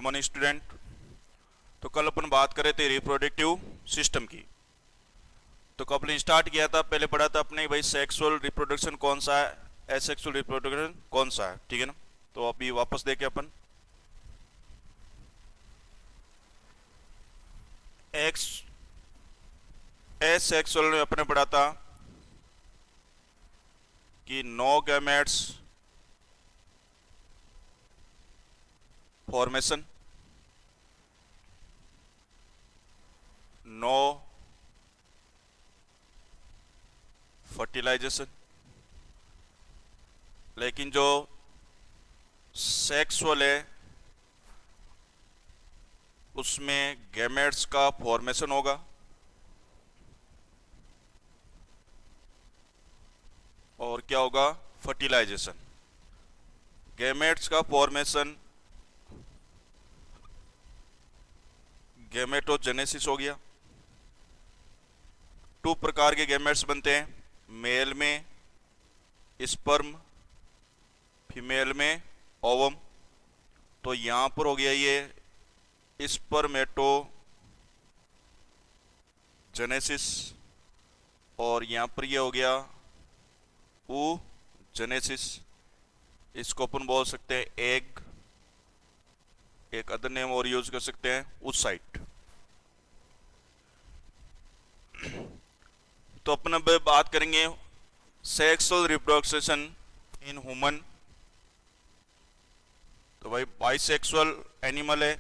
Morning student. तो कल अपन बात कर रहे थे रिप्रोडक्टिव सिस्टम की। तो कल अपन स्टार्ट किया था, पहले पढ़ा था अपने भाई सेक्सुअल रिप्रोडक्शन कौन सा है, एसेक्सुअल रिप्रोडक्शन कौन सा है, ठीक है ना। तो अभी वापस देखें अपन एसेक्सुअल में अपने पढ़ा था कि no gametes formation, no fertilization. लेकिन जो सेक्सुअल है उसमें गैमेट्स का फॉर्मेशन होगा और क्या होगा, फर्टिलाइजेशन। गैमेट्स का फॉर्मेशन गैमेटोजेनेसिस हो गया। 2 प्रकार के गैमेट्स बनते हैं, मेल में स्पर्म, फीमेल में ओवम। तो यहां पर हो गया ये स्पर्मेटोजेनेसिस और यहां पर ये हो गया oogenesis। इसको अपन बोल सकते हैं एग, एक अदर नेम और यूज कर सकते हैं oocyte। तो अपन अब बात करेंगे सेक्सुअल रिप्रोडक्शन इन ह्यूमन। तो भाई बाइसेक्सुअल एनिमल है,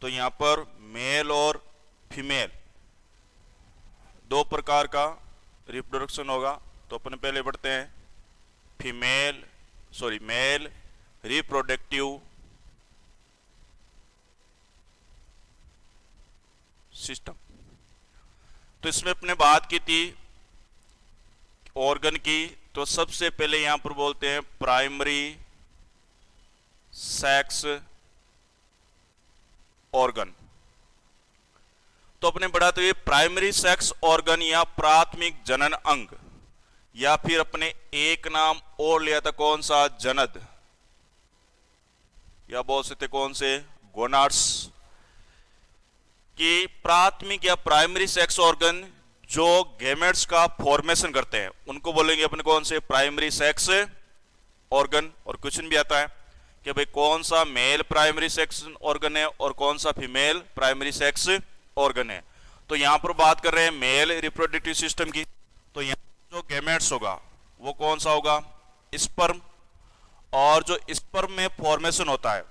तो यहां पर मेल और फीमेल 2 प्रकार का रिप्रोडक्शन होगा। तो अपन पहले पढ़ते हैं मेल रिप्रोडक्टिव सिस्टम। तो इसमें अपने बात की थी ऑर्गन की। तो सबसे पहले यहां पर बोलते हैं प्राइमरी सेक्स ऑर्गन। तो अपने पढ़ा तो ये प्राइमरी सेक्स ऑर्गन या प्राथमिक जनन अंग, या फिर अपने एक नाम और लिया था कौन सा, जनद, या बोल सकते कौन से, गोनाड्स। कि प्राथमिक या प्राइमरी सेक्स ऑर्गन जो गैमेट्स का फॉर्मेशन करते हैं उनको बोलेंगे अपने कौन से, प्राइमरी सेक्स ऑर्गन। और क्वेश्चन भी आता है कि भाई कौन सा मेल प्राइमरी सेक्स ऑर्गन है और कौन सा फीमेल प्राइमरी सेक्स ऑर्गन है। तो यहां पर बात कर रहे हैं मेल रिप्रोडक्टिव सिस्टम की। तो यहां जो गैमेट्स होगा वो कौन सा होगा, स्पर्म। और जो स्पर्म में फॉर्मेशन होता है,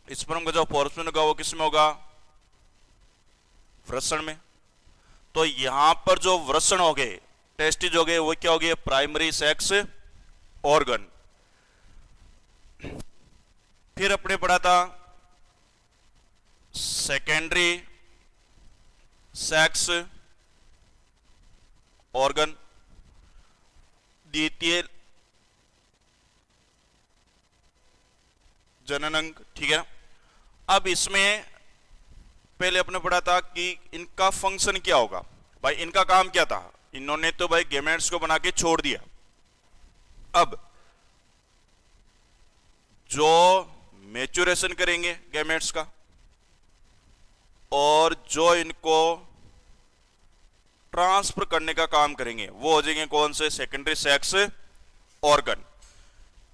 स्पर्म का जो फॉर्मेशन होगा वो किसमें होगा, वृषण में। तो यहां पर जो वृषण हो गए, टेस्टिज हो गए, वो क्या हो गए, प्राइमरी सेक्स ऑर्गन। फिर अपने पढ़ा था सेकेंडरी सेक्स ऑर्गन, द्वितीय जननांग, ठीक है। अब इसमें पहले अपने पढ़ा था कि इनका फंक्शन क्या होगा। भाई इनका काम क्या था, इन्होंने तो भाई गैमेट्स को बना के छोड़ दिया। अब जो मैच्योरेशन करेंगे गैमेट्स का और जो इनको ट्रांसफर करने का काम करेंगे वो हो जाएंगे कौन से, सेकेंडरी सेक्स ऑर्गन।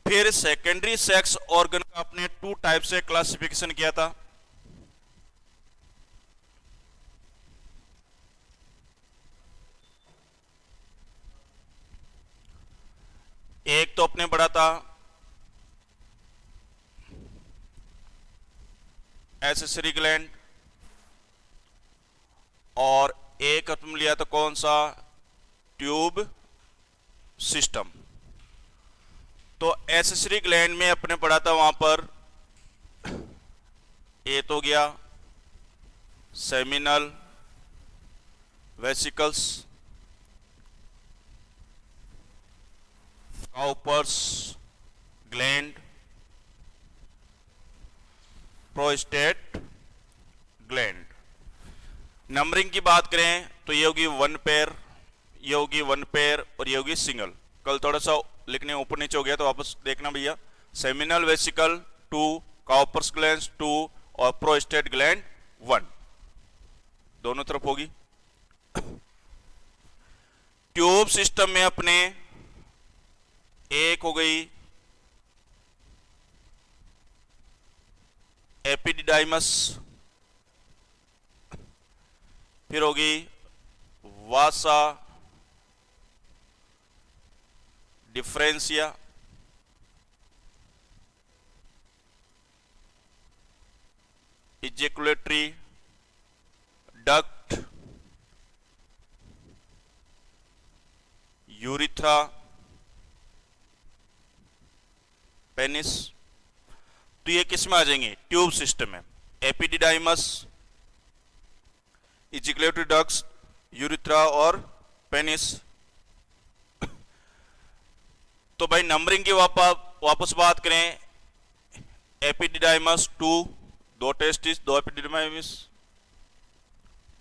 फिर सेकेंडरी सेक्स ऑर्गन का अपने 2 टाइप से क्लासिफिकेशन किया था। एक तो अपने पढ़ा था एसेसरी ग्लैंड और एक अपने लिया था कौन सा, ट्यूब सिस्टम। तो एसेसरी ग्लैंड में अपने पढ़ा था वहां पर ए तो गया seminal vesicles, Cowper's gland, prostate gland. Numbering की बात करें तो ये होगी 1 पेयर, ये होगी 1 पेयर और ये होगी सिंगल। कल थोड़ा सा लिखने ऊपर नीचे हो गया तो वापस देखना भैया। सेमिनल वेसिकल 2, काउपर्स ग्लैंड 2 और प्रोस्टेट ग्लैंड 1, दोनों तरफ होगी। ट्यूब सिस्टम में अपने एक हो गई एपिडिडाइमस, फिर होगी vasa deferentia, ejaculatory duct, urethra, penis. तो ये किस में आ जाएंगे? ट्यूब सिस्टम में। एपिडिडाइमस, इजिकुलेटरी डक्ट्स, यूरिथ्रा और पेनिस। तो भाई नंबरिंग की वापस बात करें, epididymis 2, 2 testis 2 epididymis,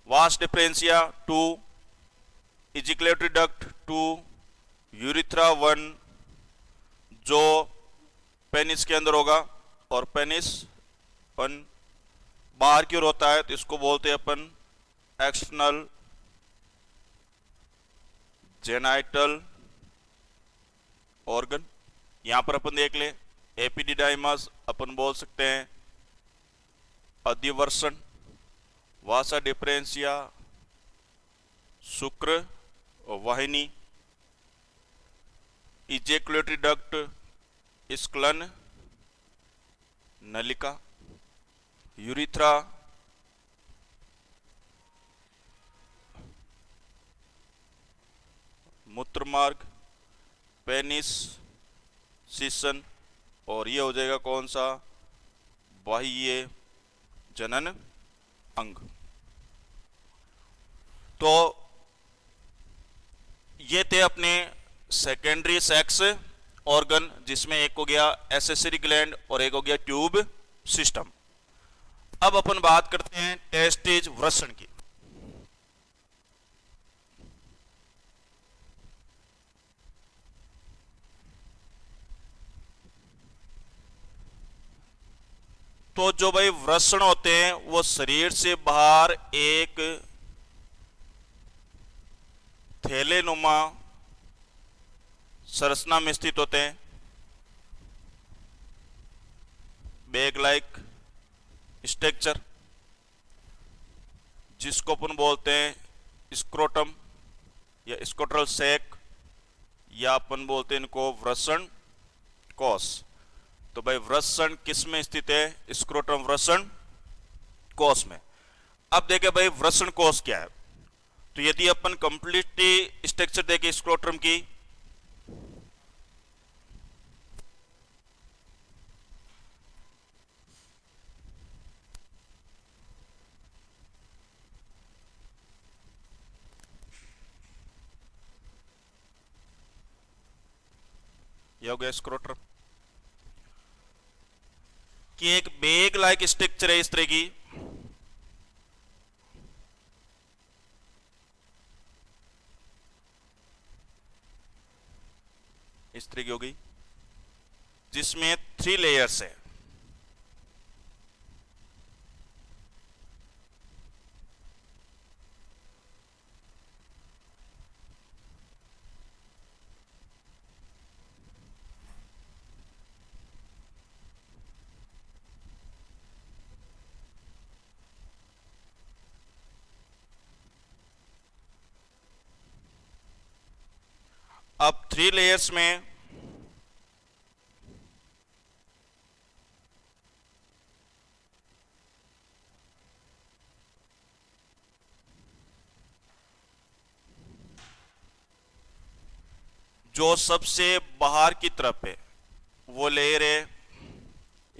vas deferentia 2, ejaculatory duct 2, urethra 1 जो पेनिस के अंदर होगा, और पेनिस अपन बाहर की ओर होता है तो इसको बोलते हैं अपन एक्सटर्नल जेनाइटल ऑर्गन। यहां पर अपन देख ले, एपिडिडाइमस अपन बोल सकते हैं अधिवर्षण, वासा डिफरेंशिया शुक्र वाहिनी, इजेकुलेटरी डक्ट स्क्लन नलिका, यूरिथ्रा मूत्रमार्ग, पेनिस सीसन, और ये हो जाएगा कौन सा? बाह्य जनन अंग। तो ये थे अपने सेकेंडरी सेक्स ऑर्गन, जिसमें एक हो गया एसेसरी ग्लैंड और एक हो गया ट्यूब सिस्टम। अब अपन बात करते हैं टेस्टिज वृषण की। तो जो भाई वृषण होते हैं वो शरीर से बाहर एक थैलेनुमा संरचना में स्थित होते हैं, बैग लाइक स्ट्रक्चर, जिसको अपन बोलते हैं स्क्रोटम या स्क्रोटल सैक, या अपन बोलते हैं इनको वृषण कोश। तो भाई वृषण किस में स्थित है? स्क्रोटम वृषण कोश में। अब देखे भाई वृषण कोश क्या है। तो यदि अपन कंप्लीटली स्ट्रक्चर देखे स्क्रोटम की, यह हो गया स्क्रोटम कि एक बैग लाइक स्ट्रक्चर है इस तरह की, इस तरह की हो गई, जिसमें 3 लेयर्स है। अब 3 लेयर्स में जो सबसे बाहर की तरफ है वो लेयर है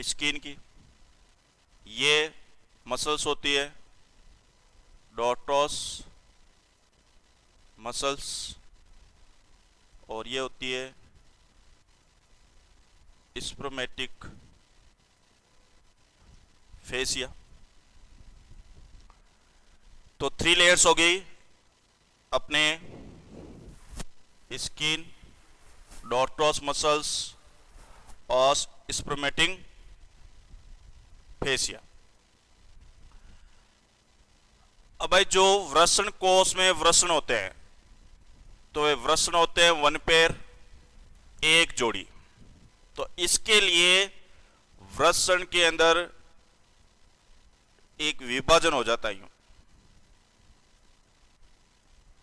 स्किन की, ये मसल्स होती है डॉटोस मसल्स, और ये होती है स्पर्मेटिक फेसिया। तो 3 लेयर्स हो गई अपने स्किन, डॉटोस मसल्स और स्पर्मेटिंग फेसिया। अब भाई जो वृषण कोष में वृषण होते हैं तो वे वृषण होते हैं वन पेयर, एक जोड़ी। तो इसके लिए वृषण के अंदर एक विभाजन हो जाता है यूं।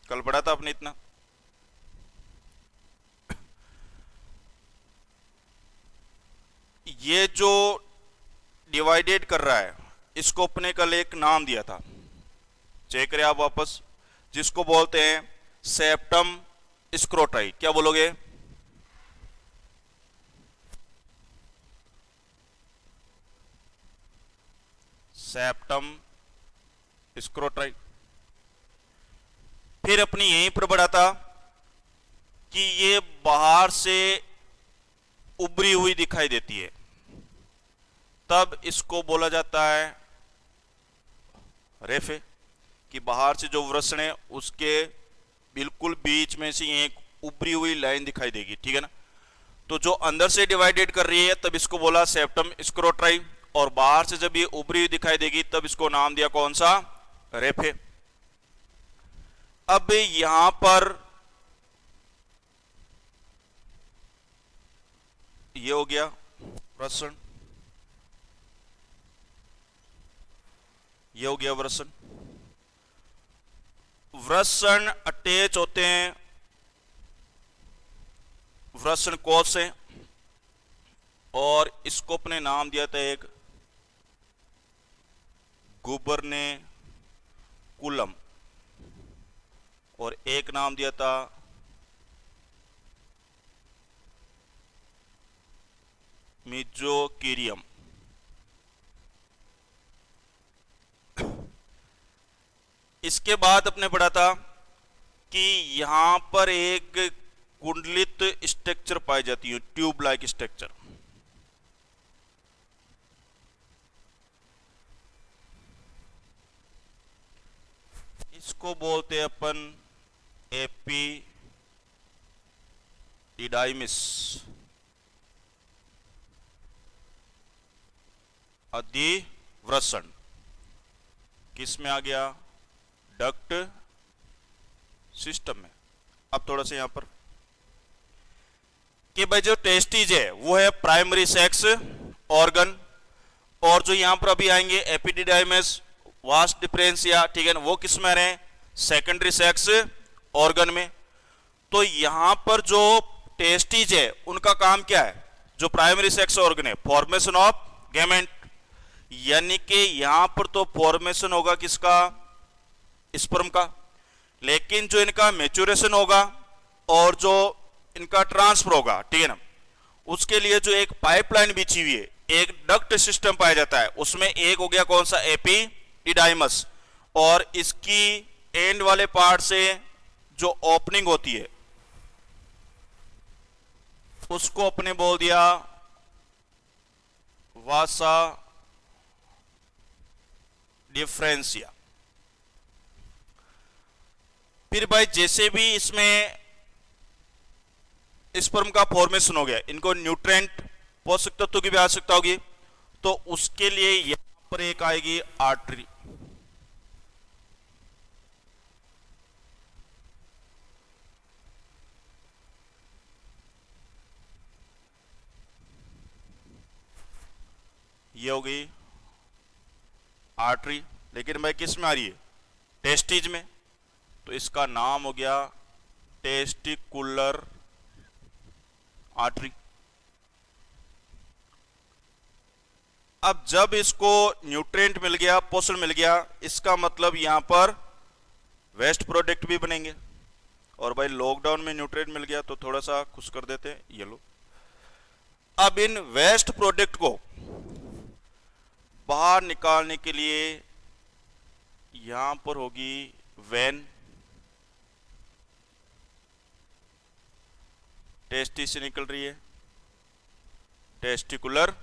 कल पढ़ा था आपने इतना। ये जो डिवाइडेड कर रहा है इसको अपने कल एक नाम दिया था, चेक करें आप वापस, जिसको बोलते हैं सेप्टम स्क्रोटाई। क्या बोलोगे? सेप्टम स्क्रोटाई। फिर अपनी यहीं पर बढ़ा था कि ये बाहर से उभरी हुई दिखाई देती है, तब इसको बोला जाता है रेफे, कि बाहर से जो वृषण है उसके बिल्कुल बीच में से एक उभरी हुई लाइन दिखाई देगी, ठीक है ना। तो जो अंदर से डिवाइडेड कर रही है तब इसको बोला सेप्टम स्क्रोटाई, और बाहर से जब ये उभरी हुई दिखाई देगी तब इसको नाम दिया कौन सा? रेफे। अब यहां पर ये हो गया वृषण, ये हो गया वृषण। वृषण अटैच होते हैं वृषण कोष से, और इसको अपने नाम दिया था एक गुबर्नेकुलम, और एक नाम दिया था मीजोकीरियम। इसके बाद अपने पढ़ा था कि यहां पर एक कुंडलित स्ट्रक्चर पाई जाती है, ट्यूब लाइक स्ट्रक्चर। इसको बोलते हैं अपन एपिडिडाइमिस, अधिवृषण। किस में आ गया? डक्ट सिस्टम में। अब थोड़ा सा यहां पर कि भाई जो टेस्टिज है वो है प्राइमरी सेक्स ऑर्गन, और जो यहां पर अभी आएंगे एपिडिडाइमिस, वास डिफरेंशिया, ठीक है ना, वो किस में रहे? सेकेंडरी सेक्स ऑर्गन में। तो यहां पर जो टेस्टिज है उनका काम क्या है? जो प्राइमरी सेक्स ऑर्गन है, फॉर्मेशन ऑफ गैमेट, यानी कि यहां पर तो फॉर्मेशन होगा किसका? स्पर्म का। लेकिन जो इनका मैच्योरेशन होगा और जो इनका ट्रांसफर होगा, ठीक है ना, उसके लिए जो एक पाइपलाइन बिछी हुई है, एक डक्ट सिस्टम पाया जाता है, उसमें एक हो गया कौन सा? एपिडिडाइमस, और इसकी एंड वाले पार्ट से जो ओपनिंग होती है उसको अपने बोल दिया वासा डिफरेंशिया। फिर भाई जैसे भी इसमें स्पर्म का फॉर्मेशन हो गया, इनको न्यूट्रिएंट पोषक तत्वों की भी आवश्यकता होगी, तो उसके लिए यहां पर एक आएगी आर्टरी। ये हो गई आर्टरी, लेकिन भाई किस में आ रही है? टेस्टिज में, तो इसका नाम हो गया टेस्टिकुलर आर्टरी। अब जब इसको न्यूट्रिएंट मिल गया, पोषण मिल गया, इसका मतलब यहां पर वेस्ट प्रोडक्ट भी बनेंगे, और भाई लॉकडाउन में न्यूट्रिएंट मिल गया तो थोड़ा सा खुश कर देते हैं ये लो। अब इन वेस्ट प्रोडक्ट को बाहर निकालने के लिए यहां पर होगी वेन, टेस्टिस से निकल रही है, टेस्टिकुलर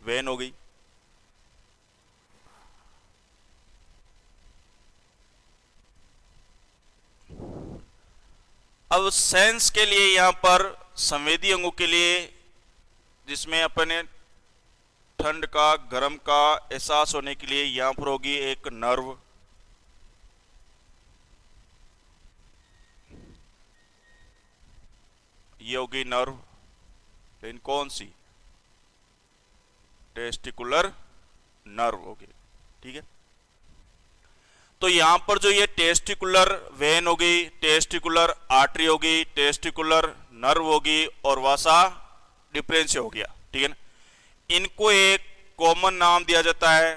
वेन हो गई। अब सेंस के लिए यहां पर संवेदी अंगों के लिए, जिसमें अपने ठंड का गर्म का एहसास होने के लिए यहां पर होगी एक नर्व, ये होगी नर्व, लेकिन कौन सी? टेस्टिकुलर नर्व होगी। ठीक है, तो यहां पर जो ये टेस्टिकुलर वेन होगी, टेस्टिकुलर आर्टरी होगी, टेस्टिकुलर नर्व होगी और वासा डिफरेंशिया हो गया। ठीक है ना, इनको एक कॉमन नाम दिया जाता है,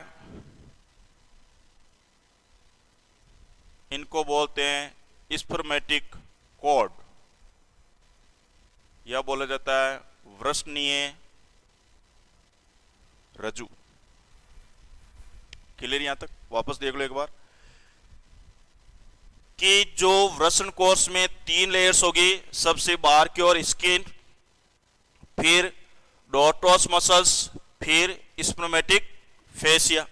इनको बोलते हैं स्पर्मेटिक कॉर्ड, या बोला जाता है वृषणीय रज्जु। क्लियर यहां तक? वापस देख लो एक बार कि जो वृषण कोश में 3 लेयर्स होगी, सबसे बाहर की ओर स्किन, फिर डोर्टोस मसल्स, फिर स्पर्मेटिक फेसिया।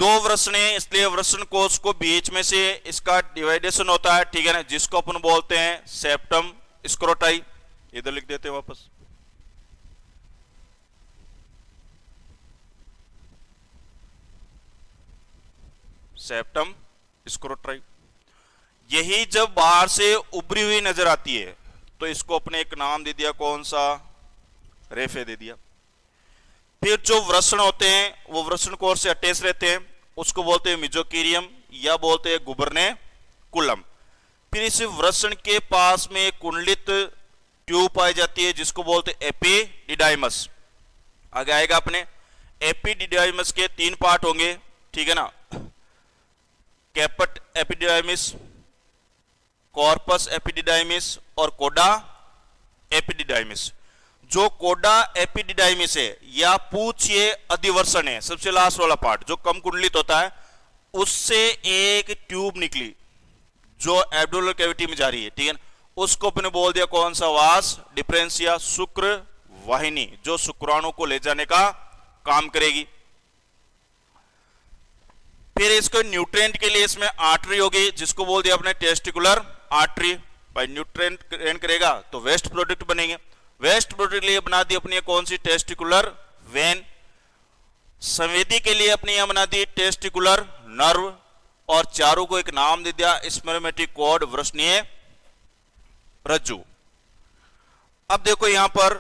2 वृषण है, इसलिए वृषण कोश को बीच में से इसका डिवाइडेशन होता है। ठीक है ना, जिसको अपन बोलते हैं सेप्टम स्क्रोटाई। इधर लिख देते हैं वापस, सेप्टम स्क्रोटाई। यही जब बाहर से उभरी हुई नजर आती है तो इसको अपने एक नाम दे दिया, कौन सा? रेफे दे दिया। फिर जो वृषण होते हैं वो वृषण कोश से अटैच रहते हैं, उसको बोलते हैं मिजोकीरियम या बोलते हैं गुबरने कुलम। फिर इस वृषण के पास में कुंडलित ट्यूब पाई जाती है जिसको बोलते हैं एपिडिडाइमस। आगे आएगा अपने, एपिडिडाइमस के 3 पार्ट होंगे। ठीक है ना, कैपट एपिडिडाइमिस, कॉर्पस एपिडिडाइमिस और कोडा एपिडिडाइमिस। जो कोडा एपिडिडाइमिस है या पूछ ये अधिवर्षण है, सबसे लास्ट वाला पार्ट जो कम कुंडलित होता है, उससे एक ट्यूब निकली जो एब्डोमिनल कैविटी में जा रही है। ठीक है, उसको अपने बोल दिया कौन सा? वास डिफरेंशिया, शुक्र वाहिनी, जो शुक्राणु को ले जाने का काम करेगी। फिर इसको न्यूट्रिएंट के लिए इसमें आर्टरी होगी जिसको बोल दिया अपने टेस्टिकुलर आर्टरी। भाई न्यूट्रिएंट ग्रहण करेगा तो वेस्ट प्रोडक्ट बनेंगे, वेस्ट प्रोडक्ट के लिए बना दी अपनी कौन सी? Testicular vein. संवेदी के लिए अपनी यहां बना दी टेस्टिकुलर नर्व, और चारों को एक नाम दे दिया स्पर्मेटिक कॉर्ड, वृषणीय रज्जु। अब देखो यहां पर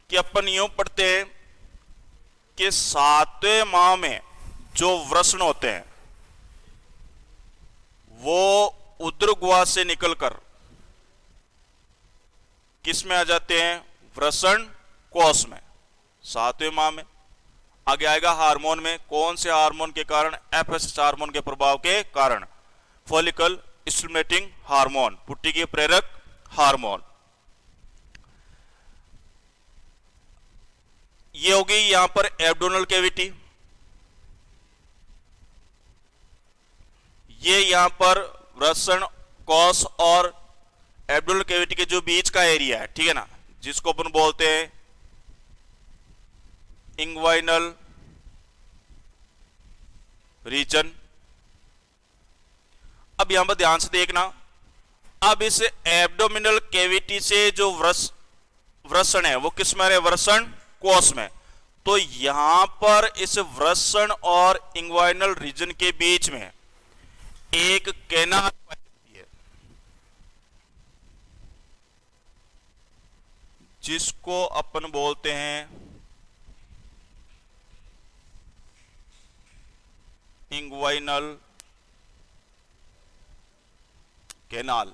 कि अपन यूं पढ़ते हैं कि 7वें माह में जो वृषण होते हैं वो उदर गुहा से निकलकर किस में आ जाते हैं? वृषण कोश में, 7वें माह में। आगे आएगा हार्मोन में, कौन से हार्मोन के कारण? एफएसएच हार्मोन के प्रभाव के कारण, फॉलिकल स्टिमुलेटिंग हार्मोन, पुट्टी के प्रेरक हार्मोन। ये होगी यहां पर एब्डोमिनल कैविटी, ये यहां पर वृषण कोश और एब्डोमिनल कैविटी के जो बीच का एरिया है, ठीक है ना, जिसको अपन बोलते हैं इंग्वाइनल रीजन। अब यहां पर ध्यान से देखना, अब इस एब्डोमिनल कैविटी से जो वृषण है वो किस में है? वृषण कोश में। तो यहां पर इस वृषण और इंग्वाइनल रीजन के बीच में एक कैनाल है जिसको अपन बोलते हैं इंग्वाइनल कैनाल।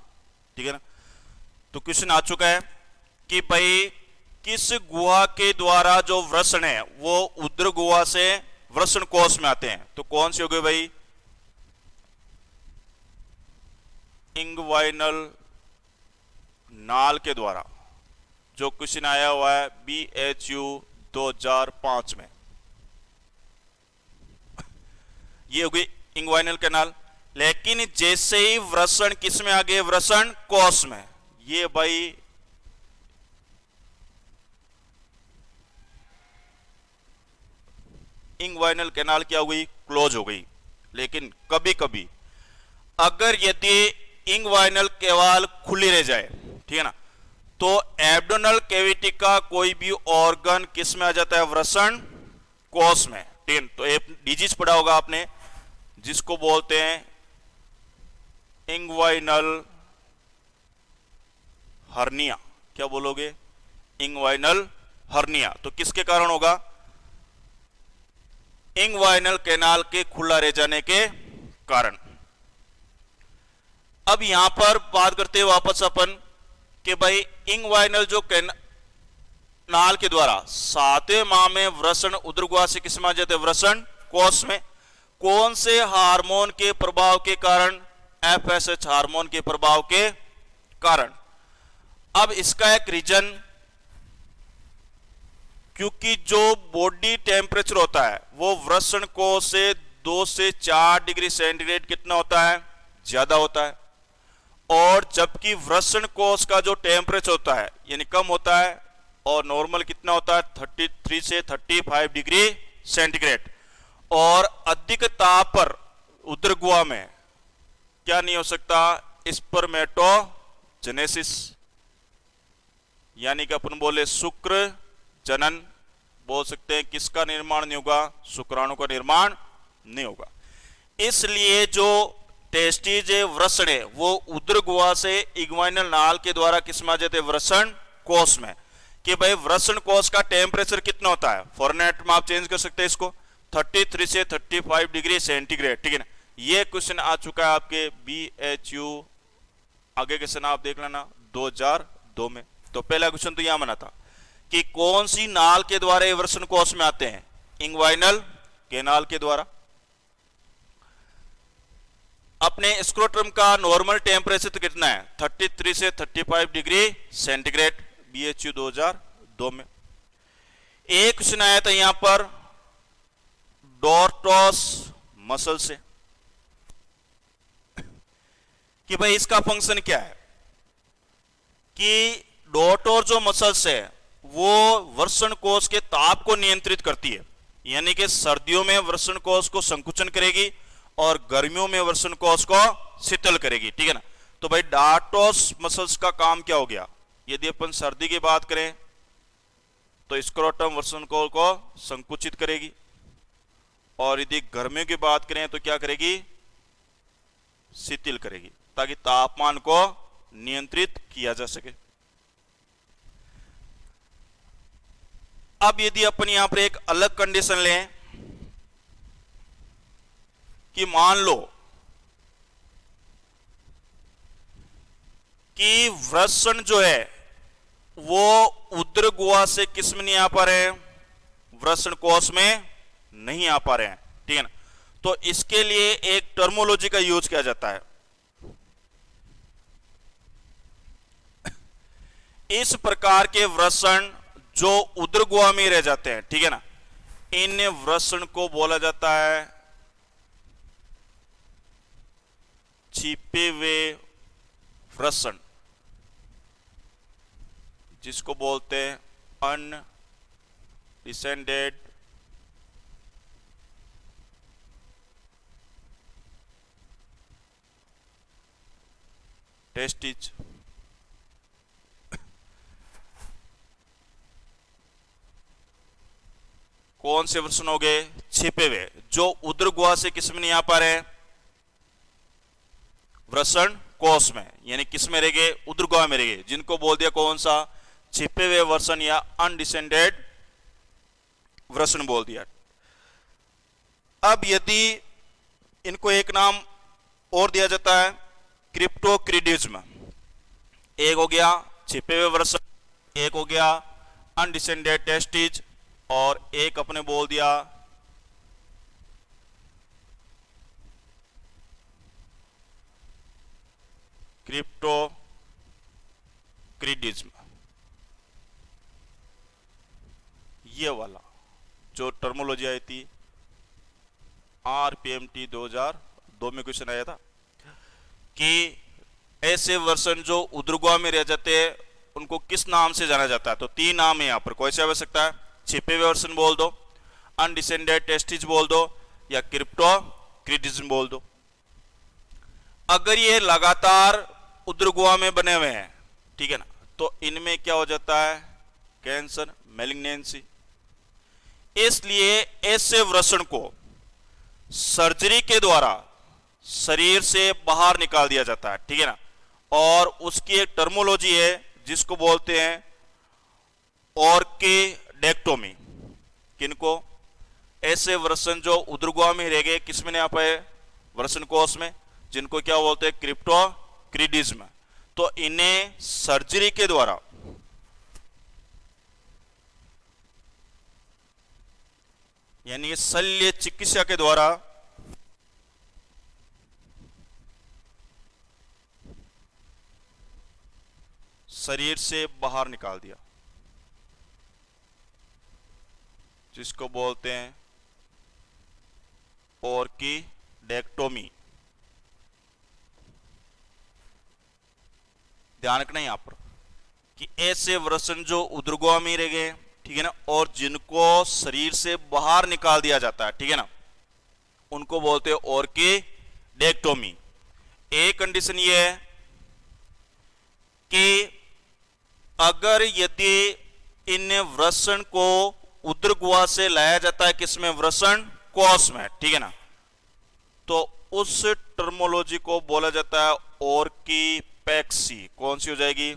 ठीक है ना, तो क्वेश्चन आ चुका है कि भाई किस गुहा के द्वारा जो वृषण है वो उदर गुहा से वृषण कोश में आते हैं? तो कौन सी हो गई भाई? इंग्वाइनल नाल के द्वारा, जो क्वेश्चन आया हुआ है BHU 2005 में, ये हो गई इंग्वाइनल कैनाल। लेकिन जैसे ही वृषण किस में आ गए? वृषण कोश में, ये भाई इंग्वाइनल कैनाल क्या हो गई, क्लोज हो गई। लेकिन कभी कभी अगर यदि इंग्वाइनल कैनाल खुली रह जाए, ठीक है ना, तो एब्डोमिनल कैविटी का कोई भी ऑर्गन किस में आ जाता है, वृषण कोष में। ठीक है, तो एक डिजीज पढ़ा होगा आपने जिसको बोलते हैं इंग्वाइनल हर्निया। क्या बोलोगे, इंग्वाइनल हर्निया। तो किसके कारण होगा, इंग्वाइनल कैनाल के खुला रह जाने के कारण। अब यहां पर बात करते हैं वापस अपन कि भाई इंग्वाइनल जो कैनाल के द्वारा 7वें माह में वृषण उदरगुहा से किस में आ जाते हैं, वृषण कोष में। कौन से हार्मोन के प्रभाव के कारण, एफएसएच हार्मोन के प्रभाव के कारण। अब इसका एक रीजन, क्योंकि जो बॉडी टेम्परेचर होता है वो वृषण कोष से 2 से 4 डिग्री सेंटीग्रेड कितना होता है, ज्यादा होता है। और जबकि वृषण कोष का जो टेम्परेचर होता है यानी कम होता है, और नॉर्मल कितना होता है 33 से 35 डिग्री सेंटीग्रेड। और अधिक ताप पर उदरगुहा में क्या नहीं हो सकता, स्पर्मेटोजेनेसिस, यानी कि अपन बोले शुक्र जनन बोल सकते हैं। किसका निर्माण नहीं होगा, शुक्राणु का निर्माण नहीं होगा। इसलिए जो टेस्टिज वृषण है वो उदरगुहा से इंग्वाइनल नाल के द्वारा किस में आ जाते हैं, वृषण कोष में। कि भाई वृषण कोष का टेम्परेचर कितना होता है, फॉरेनहाइट में आप चेंज कर सकते हैं इसको, 33 से 35 डिग्री सेंटीग्रेड। ठीक है ना, ये क्वेश्चन आ चुका है आपके BHU, आगे क्वेश्चन आप देख लेना 2002 में। तो पहला क्वेश्चन तो यहां बना था कि कौन सी नाल के द्वारा ये वृषण कोष में आते हैं, इंग्वाइनल कैनाल के द्वारा। अपने स्क्रोटम का नॉर्मल टेम्परेचर तो कितना है, 33 से 35 डिग्री सेंटीग्रेड, BHU 2002 में। एक क्वेश्चन आया था यहां पर डॉर्टोस मसल से कि भाई इसका फंक्शन क्या है, कि डॉर्टोस जो मसल्स है वो वृषण कोष के ताप को नियंत्रित करती है, यानी कि सर्दियों में वृषण कोष को संकुचन करेगी और गर्मियों में वृषण कोष को शीतल करेगी। ठीक है ना, तो भाई डॉर्टोस मसल्स का काम क्या हो गया, यदि अपन सर्दी की बात करें तो स्क्रोटम वृषण कोष को संकुचित करेगी, और यदि गर्मियों की बात करें तो क्या करेगी, शीतल करेगी, ताकि तापमान को नियंत्रित किया जा सके। अब यदि अपन यहां पर एक अलग कंडीशन लें कि मान लो कि वृषण जो है वो उदरगुहा से किस में नहीं आ पा रहे हैं, वृषण कोष में नहीं आ पा रहे हैं। ठीक है ना, तो इसके लिए एक टर्मोलॉजी का यूज किया जाता है। इस प्रकार के वृषण जो उदरगुहा में रह जाते हैं, ठीक है ना, इन वृषण को बोला जाता है छिपे हुए वृषण, जिसको बोलते हैं अनडिसेंडेड टेस्टिज। कौन से वृषण हो गए, छिपे हुए, जो उदरगुहा से किस में नहीं आ पा रहे हैं, वृषण कोष में, यानी किस में रह गए, उदरगुहा में रह गए, जिनको बोल दिया कौन सा, छिपे हुए वृषण या अनडिसेंडेड वृषण बोल दिया। अब यदि इनको एक नाम और दिया जाता है क्रिप्टोक्रिडिज्म, एक हो गया छिपे हुए वृषण, एक हो गया अनडिसेंडेड टेस्टिज, और एक अपने बोल दिया क्रिप्टोक्रिडिज्म। ये वाला जो टर्मोलॉजी आई थी RPMT 2002 में क्वेश्चन आया था कि ऐसे वृषण जो उदरगुहा में रह जाते हैं उनको किस नाम से जाना जाता है। तो 3 नाम है यहां पर, कोई से आ सकता है, छिपे हुए वृषण बोल दो, अनडिसेंडेड टेस्टिज बोल दो या क्रिप्टोक्रीडिज्म बोल दो। अगर ये लगातार उदर गुहा में बने हुए हैं, ठीक है ना, तो इनमें क्या हो जाता है, कैंसर, मैलिग्नेंसी। इसलिए ऐसे वृषण को सर्जरी के द्वारा शरीर से बाहर निकाल दिया जाता है, ठीक है ना। और उसकी एक टर्मोलॉजी है जिसको बोलते हैं ऑर्किडेक्टोमी। किनको? ऐसे वृषण जो उदर गुहा में रह गए, किसमें नहीं आ पाए, वृषण कोष में, जिनको क्या बोलते हैं, क्रिप्टोक्रीडिज्म। तो इन्हें सर्जरी के द्वारा यानी शल्य चिकित्सा के द्वारा शरीर से बाहर निकाल दिया, जिसको बोलते हैं ऑर्किडेक्टोमी। ध्यान रखना यहां पर कि ऐसे वृषण जो उदर गुहा में रह गए, ठीक है ना, और जिनको शरीर से बाहर निकाल दिया जाता है, ठीक है ना, उनको बोलते हैं ऑर्किडेक्टोमी। एक कंडीशन ये है कि अगर यदि इन वृषण को उदर गुहा से लाया जाता है, किसमें, वृषण कोष में, ठीक है ना, तो उस टर्मोलॉजी को बोला जाता है ऑर्किपेक्सी। कौन सी हो जाएगी,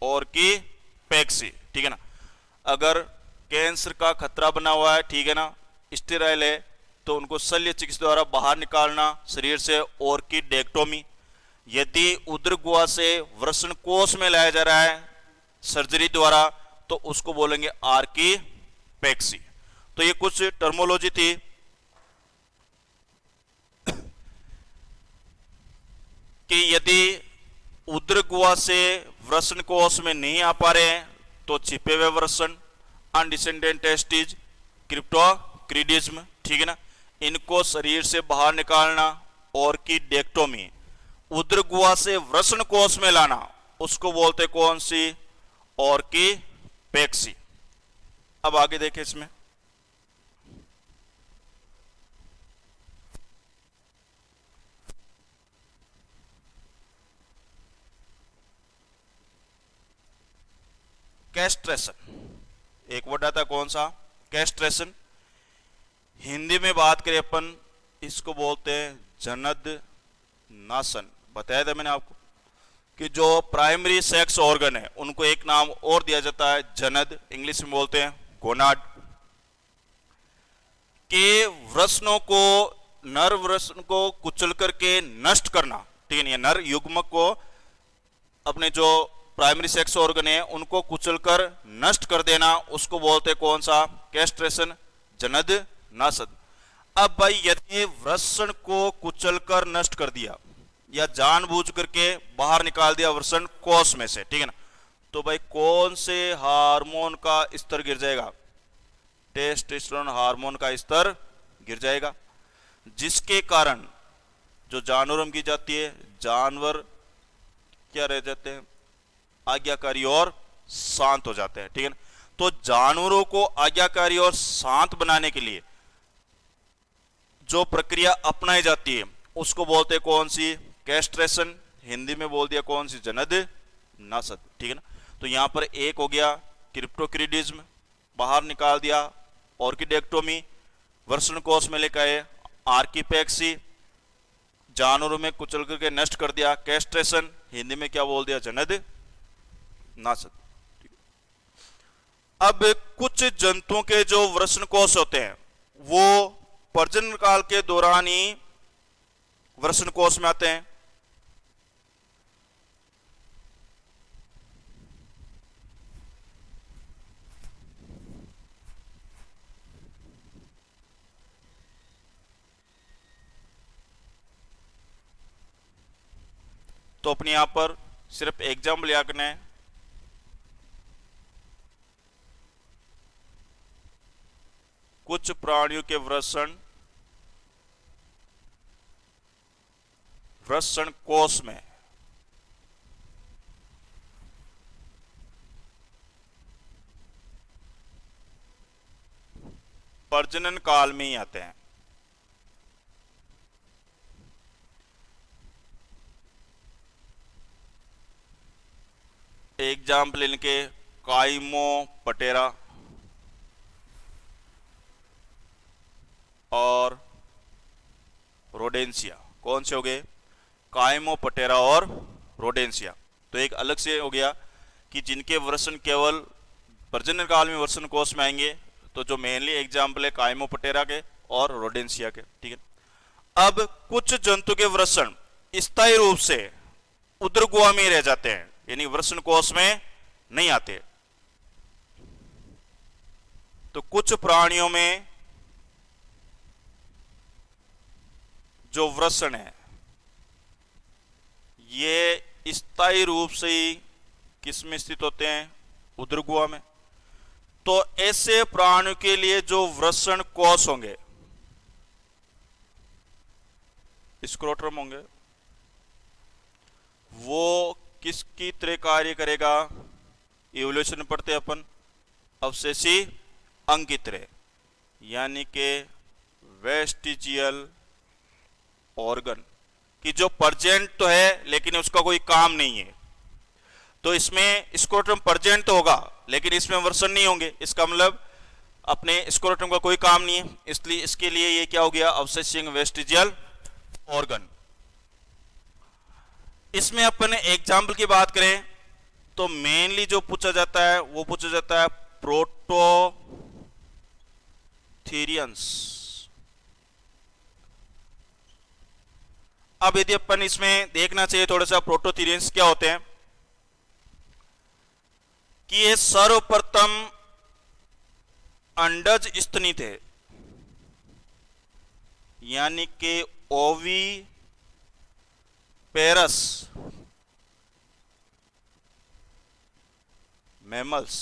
ऑर्किपेक्सी, ठीक है ना। अगर कैंसर का खतरा बना हुआ है, ठीक है ना, स्टेराइल है, तो उनको शल्य चिकित्सा द्वारा बाहर निकालना शरीर से, ऑर्किडेक्टोमी। यदि उदर गुहा से वृषण कोष में लाया जा रहा है सर्जरी द्वारा, तो उसको बोलेंगे आर्किपेक्सी। तो ये कुछ टर्मोलॉजी थी। कि यदि उदर गुहा से वृषण कोष में नहीं आ पा रहे हैं, तो छिपे हुए वृषण, अनडिसेंडेड टेस्टिज, क्रिप्टोक्रीडिज्म, ठीक है ना, इनको शरीर से बाहर निकालना, ऑर्किडेक्टोमी। उदर गुहा से वृषण कोष में लाना, उसको बोलते कौन सी, ऑर्किपेक्सी। अब आगे देखें इसमें, कैस्ट्रेशन। एक वर्ड आता है कौन सा, कैस्ट्रेशन। हिंदी में बात करें अपन, इसको बोलते हैं जनद नाशन। बताया था मैंने आपको कि जो प्राइमरी सेक्स ऑर्गन है उनको एक नाम और दिया जाता है जनद, इंग्लिश में बोलते हैं गोनाड। के वृषणों को, नर वृषण को कुचल करके नष्ट करना, ठीक है, नर युग्मक को, अपने जो प्राइमरी सेक्स ऑर्गन है उनको कुचलकर नष्ट कर देना, उसको बोलते कौन सा, कैस्ट्रेशन, जनद नाशन। अब भाई यदि वृषण को कुचलकर नष्ट कर दिया या जानबूझ करके बाहर निकाल दिया वृषण कोष में से, ठीक है ना, तो भाई कौन से हार्मोन का स्तर गिर जाएगा, टेस्टोस्टेरोन हार्मोन का स्तर गिर जाएगा, जिसके कारण जो जानवरों की जाती है, जानवर क्या रह जाते हैं, आज्ञाकारी और शांत हो जाते हैं, ठीक है ना। तो जानवरों को आज्ञाकारी और शांत बनाने के लिए जो प्रक्रिया अपनाई जाती है उसको बोलते हैं कौन सी, कैस्ट्रेशन। हिंदी में बोल दिया कौन सी, जनद नाशन, ठीक है ना। तो यहां पर एक हो गया क्रिप्टोक्रीडिज्म, बाहर निकाल दिया, ऑर्किडेक्टोमी, वृषण कोष में लेकर आए, आर्किपेक्सी, जानवरों में कुचल करके नष्ट कर दिया, कैस्ट्रेशन, हिंदी में क्या बोल दिया, जनद नाशन। अब कुछ जंतुओं के जो वृषण कोष होते हैं वो प्रजनन काल के दौरान ही वृषण कोष में आते हैं। तो अपने यहां पर सिर्फ एग्जाम्पल याद करना है। कुछ प्राणियों के वृषण कोष में प्रजनन काल में ही आते हैं। एग्जाम्पल इनके काइमोपटेरा और रोडेंसिया। कौन से हो गए? काइमोपटेरा और रोडेंसिया। तो एक अलग से हो गया कि जिनके वर्षण केवल प्रजनन काल में वर्षण कोष में आएंगे, तो जो मेनली एग्जाम्पल है काइमोपटेरा के और रोडेंसिया के, ठीक है। अब कुछ जंतु के वर्षण स्थायी रूप से उदर गुहा में रह जाते हैं, यानी वर्षण कोष में नहीं आते। तो कुछ प्राणियों में जो वृषण है ये स्थायी रूप से ही किसमें स्थित होते हैं? उदर गुहा में। तो ऐसे प्राणियों के लिए जो वृषण कोष होंगे स्क्रोटम होंगे, वो किसकी तरह कार्य करेगा? इवोल्यूशन पढ़ते अपन अवशेषी अंग की तरह, यानी कि वेस्टिजियल ऑर्गन कि जो प्रेजेंट तो है लेकिन उसका कोई काम नहीं है। तो इसमें स्क्रोटम प्रेजेंट तो होगा लेकिन इसमें वर्षण नहीं होंगे, इसका मतलब अपने स्क्रोटम का कोई काम नहीं है, इसलिए इसके लिए ये क्या हो गया? अवशेषी वेस्टिजियल ऑर्गन। इसमें अपन एग्जाम्पल की बात करें तो मेनली जो पूछा जाता है वो पूछा जाता है प्रोटोथीरियंस। अब यदि अपन इसमें देखना चाहिए थोड़ा सा प्रोटोथीरियंस क्या होते हैं, कि ये सर्वप्रथम अंडज स्तनी थे, यानी कि ओवी पेरस मैमल्स।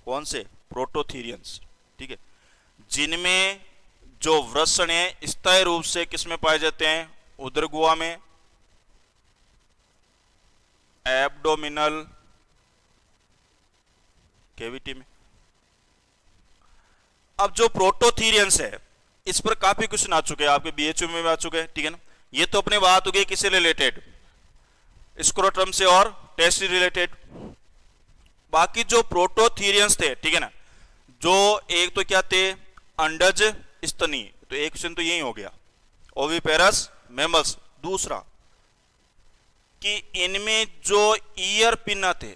कौन से? प्रोटोथीरियंस, ठीक है। जिनमें जो वृषण है स्थायी रूप से किसमें पाए जाते हैं? उदर गुहा में, एब्डोमिनल कैविटी में। अब जो प्रोटोथीरियंस है इस पर काफी क्वेश्चन आ चुके हैं, आपके बीएचयू में भी आ चुके हैं, ठीक है ना। ये तो अपने बात हो गई किससे रिलेटेड? स्क्रोटम से और टेस्ट से रिलेटेड। बाकी जो प्रोटोथीरियंस थे, ठीक है ना, जो एक तो क्या थे? अंडज स्तनी। तो एक क्वेश्चन तो यही हो गया, ओविपेरस मैमल्स। दूसरा कि इनमें जो ईयर पिना थे,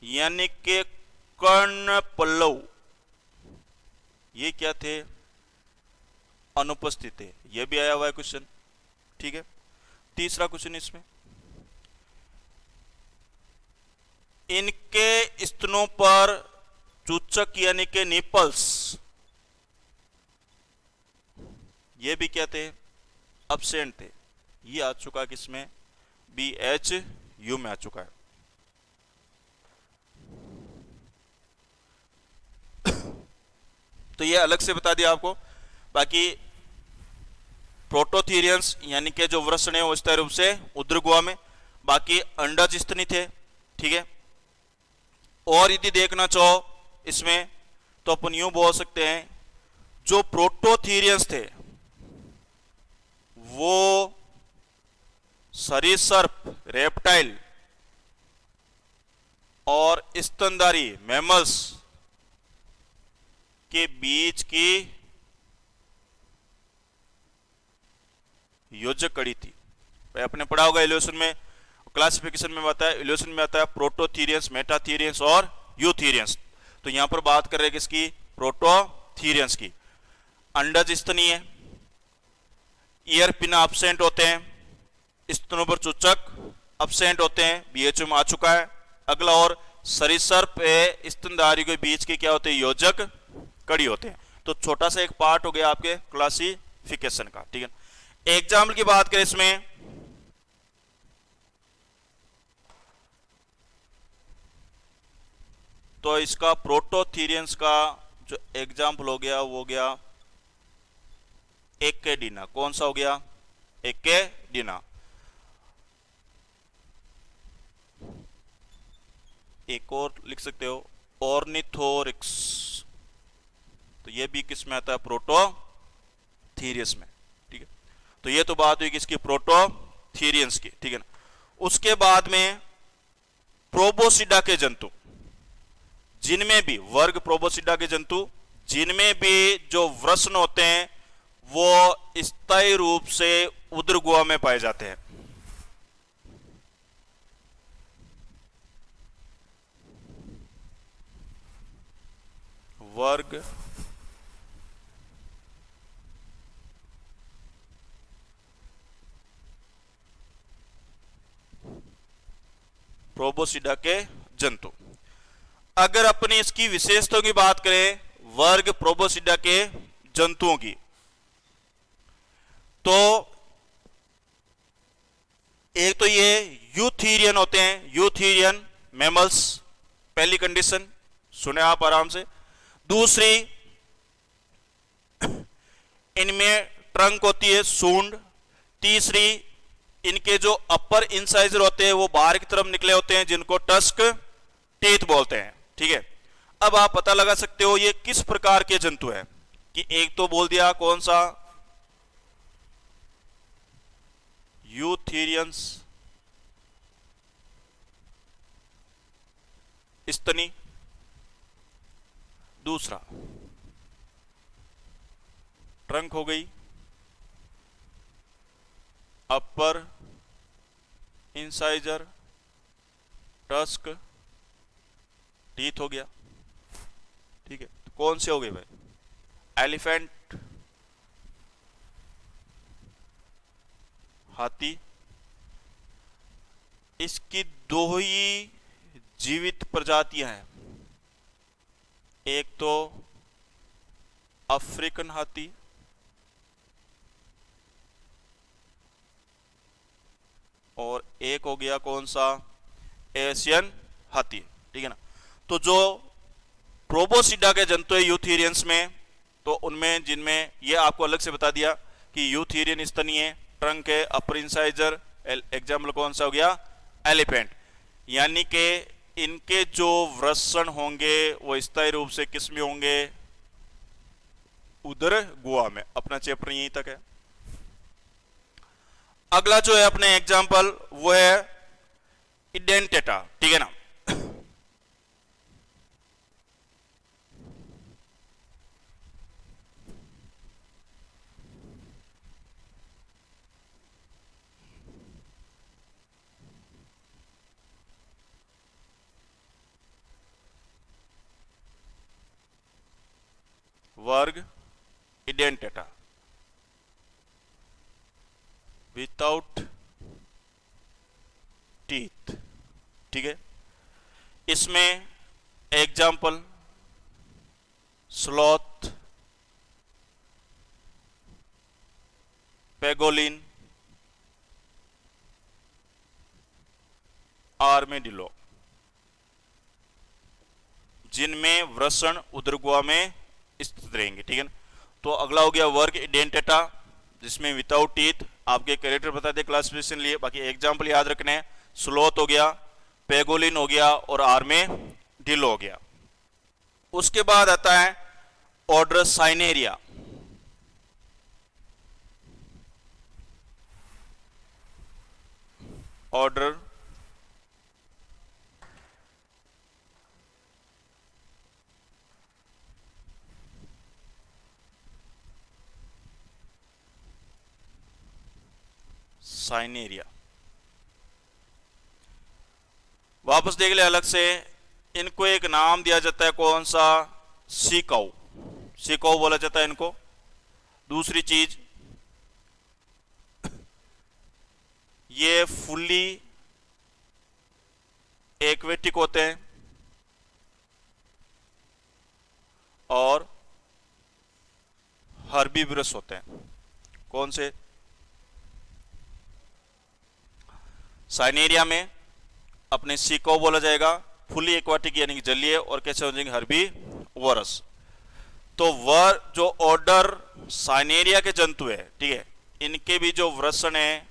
यानी कि कर्ण पल्लव, ये क्या थे? अनुपस्थित है। यह भी आया हुआ है क्वेश्चन, ठीक है। तीसरा क्वेश्चन इसमें इनके स्तनों पर चूचक यानी कि निपल्स, ये भी क्या थे? अब्सेंट थे। ये आ चुका है किसमें? BHU में आ चुका है। तो ये अलग से बता दिया आपको। बाकी प्रोटोथीरियंस यानी कि जो वृषण है वो स्थायी रूप से उदर गुहा में, बाकी अंडज स्तनी थे, ठीक है। और यदि देखना चाहो इसमें तो अपन यूं बोल सकते हैं, जो प्रोटोथीरियंस थे वो सरीसृप रेप्टाइल और स्तनधारी मैमल्स के बीच की योजक कड़ी थी। आपने पढ़ा होगा इवोल्यूशन में, क्लासिफिकेशन में आता है, इवोल्यूशन में आता है प्रोटोथीरियंस, मेटाथीरियंस और यूथीरियंस। तो यहां पर बात कर रहे हैं किसकी? प्रोटोथीरियंस की। अंडज स्तनी है, ईयर पिना अब्सेंट होते हैं, स्तनों पर चूचक अब्सेंट होते हैं, BHU में आ चुका है। अगला और सरीसृप स्तनधारी के बीच के क्या होते हैं? योजक कड़ी होते हैं। तो छोटा सा एक पार्ट हो गया आपके क्लासिफिकेशन का, ठीक है। एग्जाम्पल की बात करें इसमें तो इसका प्रोटोथीरियंस का जो एग्जाम्पल हो गया वो हो गया एक्केडीना। कौन सा हो गया? एक्केडीना। एक और लिख सकते हो ऑर्निथोरिक्स, तो ये भी किस में आता है? प्रोटोथीरियस में। ठीक है, तो ये तो बात हुई किसकी? प्रोटोथीरियंस की। ठीक है ना। उसके बाद में प्रोबोसिडा के जंतु, जिनमें भी वर्ग प्रोबोसिडा के जंतु जिनमें भी जो वृषण होते हैं वो स्थायी रूप से उदर गुहा में पाए जाते हैं। वर्ग प्रोबोसिडा के जंतु। अगर अपनी इसकी विशेषताओं की बात करें वर्ग प्रोबोसिडा के जंतुओं की, तो एक तो ये यूथीरियन होते हैं, यूथीरियन मैमल्स, पहली कंडीशन सुने आप आराम से। दूसरी, इनमें ट्रंक होती है, सूंड। तीसरी, इनके जो अपर इंसाइजर होते हैं वो बाहर की तरफ निकले होते हैं, जिनको टस्क टीथ बोलते हैं। ठीक है, अब आप पता लगा सकते हो ये किस प्रकार के जंतु है, कि एक तो बोल दिया कौन सा? यूथीरियंस, स्तनी। दूसरा ट्रंक हो गई, अपर इंसाइजर, टस्क, टीथ हो गया। ठीक है, तो कौन से हो गए भाई? एलिफेंट, हाथी। इसकी दो ही जीवित प्रजातियां हैं, एक तो अफ्रीकन हाथी और एक हो गया कौन सा? एशियन हाथी। ठीक है ना। तो जो प्रोबोसिडा के जंतु है यूथीरियंस में, तो उनमें जिनमें ये आपको अलग से बता दिया कि यूथीरियन स्तनीय है, ट्रंक है, अपर इंसाइजर। एग्जाम्पल कौन सा हो गया? एलिफेंट। यानी कि इनके जो वृषण होंगे वो स्थायी रूप से किस में होंगे? उदर गुहा में। अपना चैप्टर यहीं तक है। अगला जो है अपने एग्जाम्पल वो है इडेंटेटा। ठीक है ना। वर्ग इडेंटेटा, विदाउट टीथ। ठीक है, इसमें एग्जाम्पल स्लॉथ, पेगोलिन, आर्मेडिलो, जिनमें वृषण उदर गुहा में स्थित रहेंगे। ठीक है ना। तो अगला हो गया वर्ग इडेंटेटा, जिसमें विदाउट टीथ। आपके कैरेक्टर बता दे क्लासिफिकेशन लिए, बाकी एग्जाम्पल याद रखने हैं। स्लोथ हो गया, पेगोलिन हो गया और आर्मेडिलो हो गया। उसके बाद आता है ऑर्डर साइनेरिया। ऑर्डर साइनेरिया। वापस देख ले अलग से, इनको एक नाम दिया जाता है कौन सा? सीकाउ। सीकाउ बोला जाता है इनको। दूसरी चीज, ये फुल्ली एक्वेटिक होते हैं और हर्बीवरस होते हैं। कौन से? साइनेरिया में अपने सीकाउ बोला जाएगा, फुली एक्वाटिक यानी कि जलीय, और कैसे हो जाएंगे? हर्बीवरस। तो जो ऑर्डर साइनेरिया के जंतु है, ठीक है, इनके भी जो वृषण है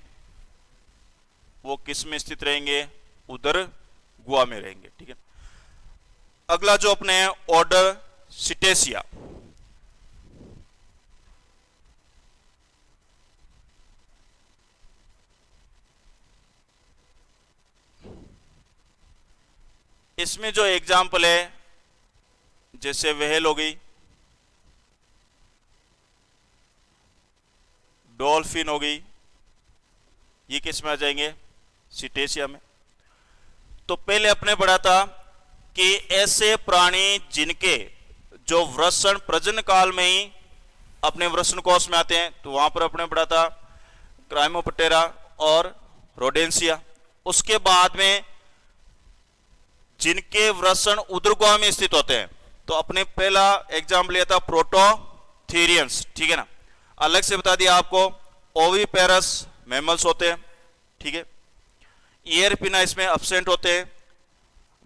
वो किस में स्थित रहेंगे? उदर गुहा में रहेंगे। ठीक है। अगला जो अपने ऑर्डर सिटेसिया, इसमें जो एग्जाम्पल है जैसे व्हेल हो गई, डॉल्फिन हो गई, ये किस में आ जाएंगे? सिटेसिया में। तो पहले अपने पढ़ा था कि ऐसे प्राणी जिनके जो वृषण प्रजनन काल में ही अपने वृषण कोश में आते हैं, तो वहां पर अपने पढ़ा था क्राइमोपटेरा और रोडेंसिया। उसके बाद में जिनके वृषण उदरगामी में स्थित होते हैं, तो अपने पहला एग्जाम्पल लिया था प्रोटोथीरियंस, ठीक है ना। अलग से बता दिया आपको ओविपेरस मैमल्स होते हैं, ठीक है। ईयर पिना इसमें अब्सेंट होते हैं।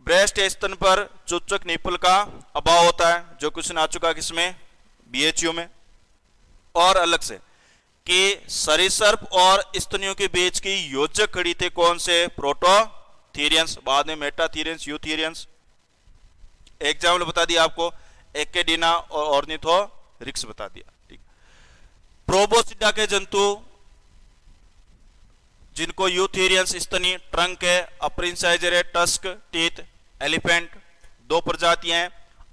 ब्रेस्ट स्तन पर चुच्चक निपल का अभाव होता है, जो क्वेश्चन आ चुका किसमें? बीएचयू में। और अलग से कि सरीसृप और स्तनियों के बीच की योजक कड़ी थे कौन से? प्रोटोथीरियंस, बाद में मेटाथीरियंस, यूथीरियंस। एग्जाम्पल बता दिया आपको एकेडिना और ऑर्निथोरिक्स बता दिया, ठीक। प्रोबोसिडा के जंतु जिनको यूथेरियंस स्तनी ट्रंक है, अपर इंसाइजर है, टस्क, टीथ, एलिफेंट, दो प्रजातियां हैं,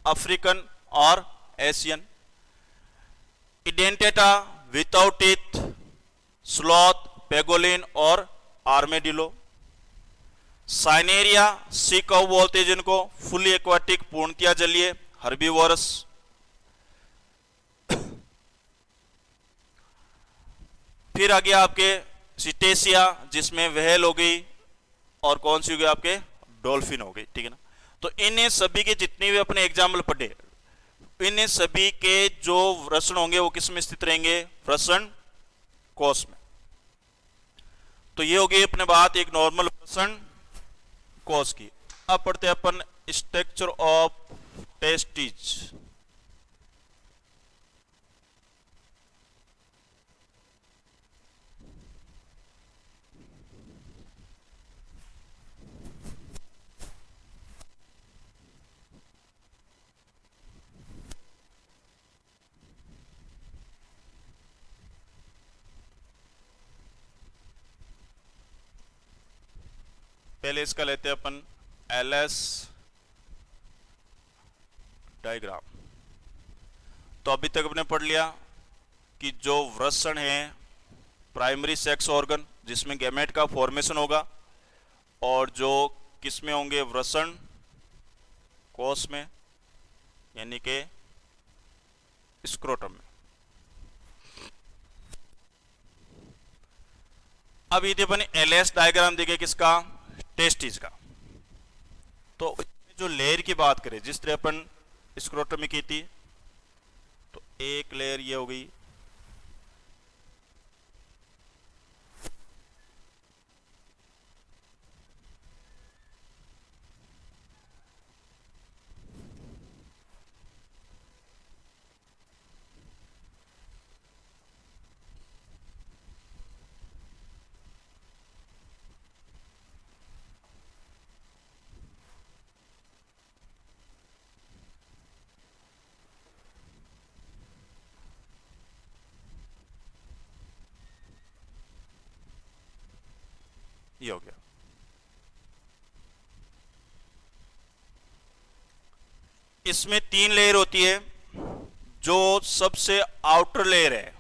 अफ्रीकन और एशियन। इडेंटेटा विदाउट टीथ, स्लॉथ, पेगोलिन और आर्मेडिलो। साइनेरिया सी कव बोलते हैं जिनको, फुली एक्वाटिक, पूर्णतया जलीय, हर्बीवोरस। फिर आगे आपके सिटेसिया, जिसमें व्हेल हो गई और कौन सी हो गई आपके? डॉल्फिन हो गई, ठीक है ना। तो इन्हें सभी के जितने भी अपने एग्जाम्पल पढ़े, इन्हें सभी के जो वृषण होंगे वो किस में स्थित रहेंगे? वृषण कोश में। तो ये हो गई अपने बात एक नॉर्मल वृषण कोश की। अब पढ़ते हैं अपन स्ट्रक्चर ऑफ टेस्टिज। पहले इसका लेते हैं अपन एलएस डायग्राम। तो अभी तक अपने पढ़ लिया कि जो वृषण है प्राइमरी सेक्स ऑर्गन, जिसमें गैमेट का फॉर्मेशन होगा, और जो किस में होंगे? वृषण कोश में, यानी कि स्क्रोटम में। अब यदि अपन एलएस डायग्राम देखे किसका? टेस्टिज का। तो जो लेयर की बात करें, जिस तरह अपन स्क्रोटम में की थी, तो एक लेयर ये हो गई, ये हो गया। इसमें 3 लेयर होती है। जो सबसे आउटर लेयर है,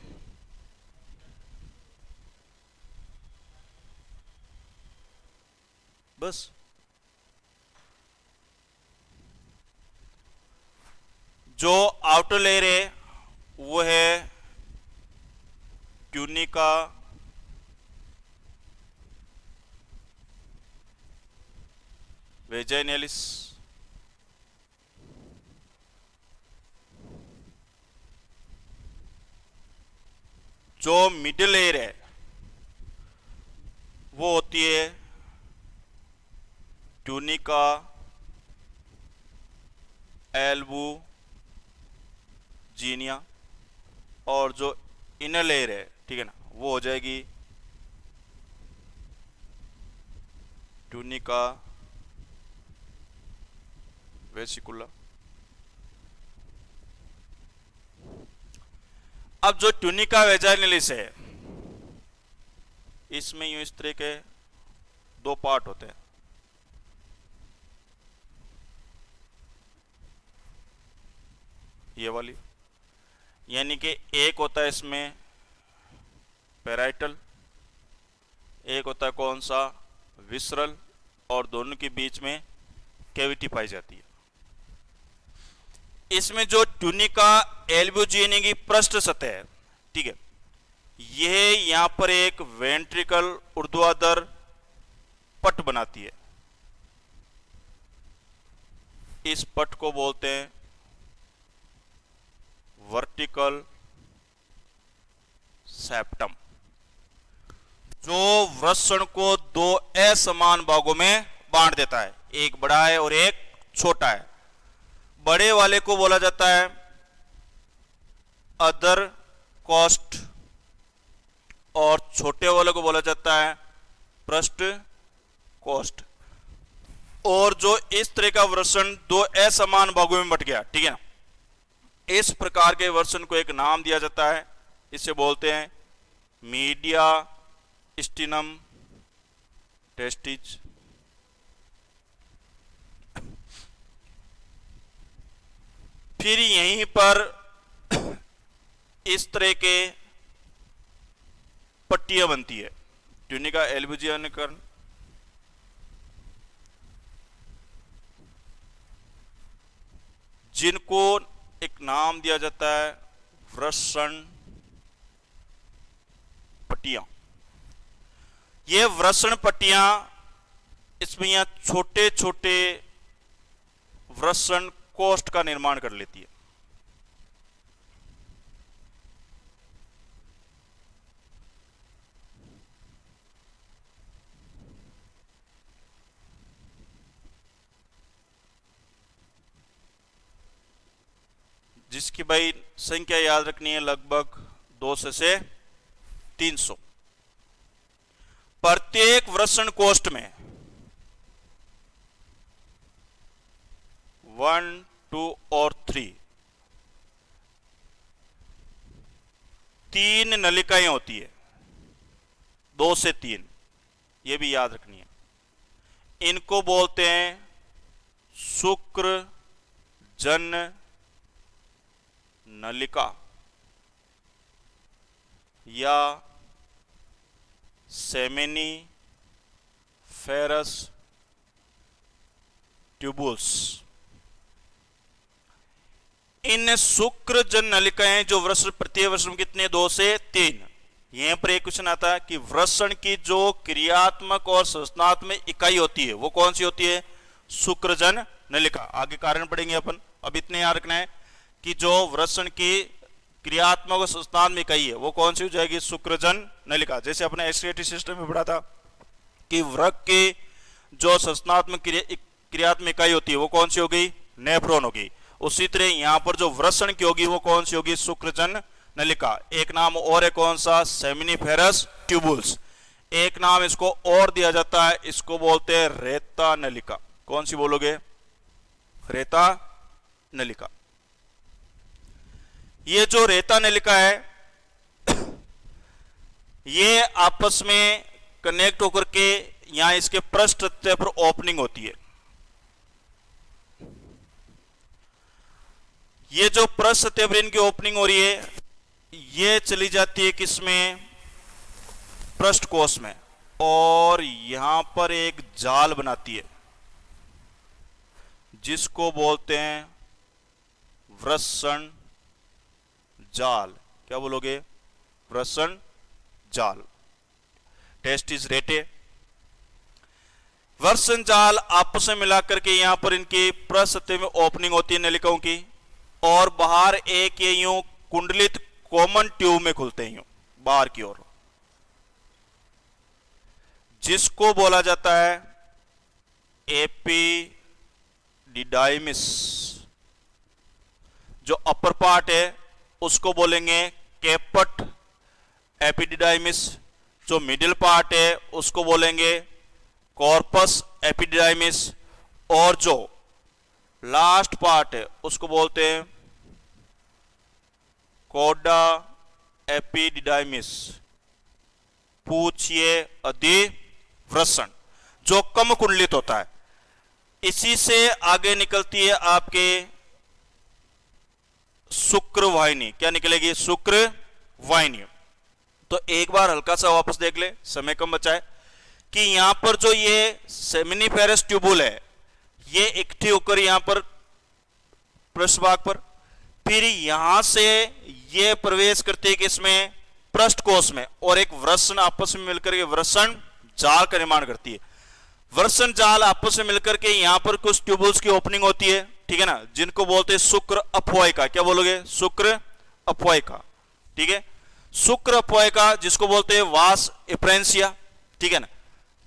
बस जो आउटर लेयर है वो है ट्यूनिका वेजाइनलिस। जो मिडिल लेयर है वो होती है ट्यूनिका एल्बुजिनिया, और जो इनर लेयर है, ठीक है ना, वो हो जाएगी ट्यूनिका वेसिकुला। अब जो ट्यूनिका वेजाइनलिस है, इसमें यूं इस तरह के दो पार्ट होते हैं। ये वाली, यानी कि एक होता है इसमें पैराइटल, एक होता है कौन सा, विसरल, और दोनों के बीच में कैविटी पाई जाती है। इसमें जो ट्यूनिका एल्ब्यूजिनी की पृष्ठ सतह है, ठीक है, यह यहां पर एक वेंट्रिकल ऊर्ध्वाधर पट बनाती है। इस पट को बोलते हैं वर्टिकल सेप्टम, जो वृषण को दो असमान भागों में बांट देता है, एक बड़ा है और एक छोटा है। बड़े वाले को बोला जाता है अदर कोस्ट और छोटे वाले को बोला जाता है पृष्ठ कोस्ट। और जो इस तरह का वृषण दो असमान भागों में बट गया, ठीक है ना, इस प्रकार के वृषण को एक नाम दिया जाता है, इसे बोलते हैं मीडिया स्टिनम टेस्टिज। फिर यहीं पर इस तरह के पट्टियां बनती है, ट्यूनिका एल्ब्यूजिनी, जिनको एक नाम दिया जाता है वृषण पट्टियां। ये वृषण पट्टियां, इसमें यहां छोटे छोटे वृषण कोष्ठ का निर्माण कर लेती है। जिसकी भाई संख्या याद रखनी है लगभग 200 से 300। प्रत्येक वृषण कोष्ठ में 1, 2 और 3 नलिकाएं होती है, 2 से 3, ये भी याद रखनी है। इनको बोलते हैं शुक्र जन नलिका या सेमिनी फेरस ट्यूबुल्स। इन शुक्र जन नलिकाएं जो वृषण, प्रत्येक वृषण कितने, 2 से 3। यहां पर एक क्वेश्चन आता है कि वृषण की जो क्रियात्मक और संरचनात्मक इकाई होती है वो कौन सी होती है, शुक्रजन नलिका। आगे कारण पढ़ेंगे अपन, अब इतने याद रखना है कि जो वृषण की क्रियात्मक और संरचनात्मक इकाई है वो कौन सी हो जाएगी, शुक्रजन नलिका। जैसे अपने एक्सक्रीटरी सिस्टम में पढ़ा था कि वृक्क की जो संरचनात्मक क्रियात्मक इकाई होती है वो कौन सी होगी, नेफ्रॉन होगी। उसी तरह यहां पर जो वृषण की होगी वो कौन सी होगी, शुक्रजन नलिका। एक नाम और है कौन सा, सेमिनिफेरस ट्यूबुल्स। एक नाम इसको और दिया जाता है, इसको बोलते हैं रेता नलिका। कौन सी बोलोगे, रेता नलिका। ये जो रेता नलिका है ये आपस में कनेक्ट होकर के यहां इसके पृष्ठ सतह पर ओपनिंग होती है। ये जो पृष्ठ सतह पर इनकी ओपनिंग हो रही है ये चली जाती है किसमें, पृष्ठ कोश में, और यहां पर एक जाल बनाती है जिसको बोलते हैं वृषण जाल। क्या बोलोगे, वृषण जाल, टेस्टिस रेटे। वृषण जाल आपस में मिलाकर के यहां पर इनकी पृष्ठ सतह में ओपनिंग होती है नलिकाओं की, और बाहर एक ये यूं कुंडलित कॉमन ट्यूब में खुलते हैं यूं बाहर की ओर, जिसको बोला जाता है एपिडिडाइमिस। जो अपर पार्ट है उसको बोलेंगे कैपट एपिडिडाइमिस, जो मिडिल पार्ट है उसको बोलेंगे कॉर्पस एपिडिडाइमिस, और जो लास्ट पार्ट है उसको बोलते हैं कोडा एपिडिडाइमिस, पूछिए अधिवृषण, जो कम कुंडलित होता है। इसी से आगे निकलती है आपके शुक्र वाहिनी। क्या निकलेगी? शुक्र वाहिनी। तो एक बार हल्का सा वापस देख ले, समय कम बचा है, कि यहां पर जो ये सेमिनिफेरस ट्यूबुल है ये इकट्ठी होकर यहां पर पृष्ठभाग पर, फिर यहां से ये प्रवेश करती है कि इसमें पृष्ठकोश में, और एक वृषण आपस में मिलकर के वृषण जाल का निर्माण करती है। वृषण जाल आपस में मिलकर के यहां पर कुछ ट्यूबुल्स की ओपनिंग होती है, ठीक है ना, जिनको बोलते हैं शुक्र अपवाहिका। क्या बोलोगे? शुक्र अपवाहिका। ठीक है, शुक्र अपवाहिका जिसको बोलते हैं वास एप्रेंसिया, ठीक है ना,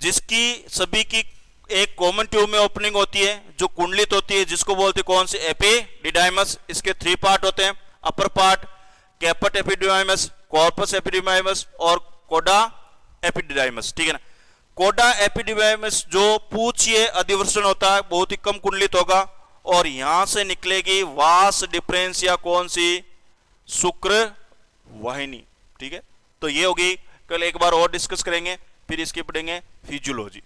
जिसकी सभी की एक कॉमन ट्यूब में ओपनिंग होती है जो कुंडलित होती है, जिसको बोलते हैं कौन से? एपिडिडाइमस। इसके 3 पार्ट होते हैं, upper part caput epididymis, corpus epididymis और कोडा एपिडिडाइमस। ठीक है ना, कोडा एपिडिडाइमस जो पूछिए अधिवृषण होता है, बहुत ही कम कुंडलित होगा, और यहां से निकलेगी वास डिफरेंसिया, कौन सी? शुक्र वाहिनी। ठीक है, तो ये होगी। कल एक बार और डिस्कस करेंगे, फिर इसकी पढ़ेंगे फिजियोलॉजी।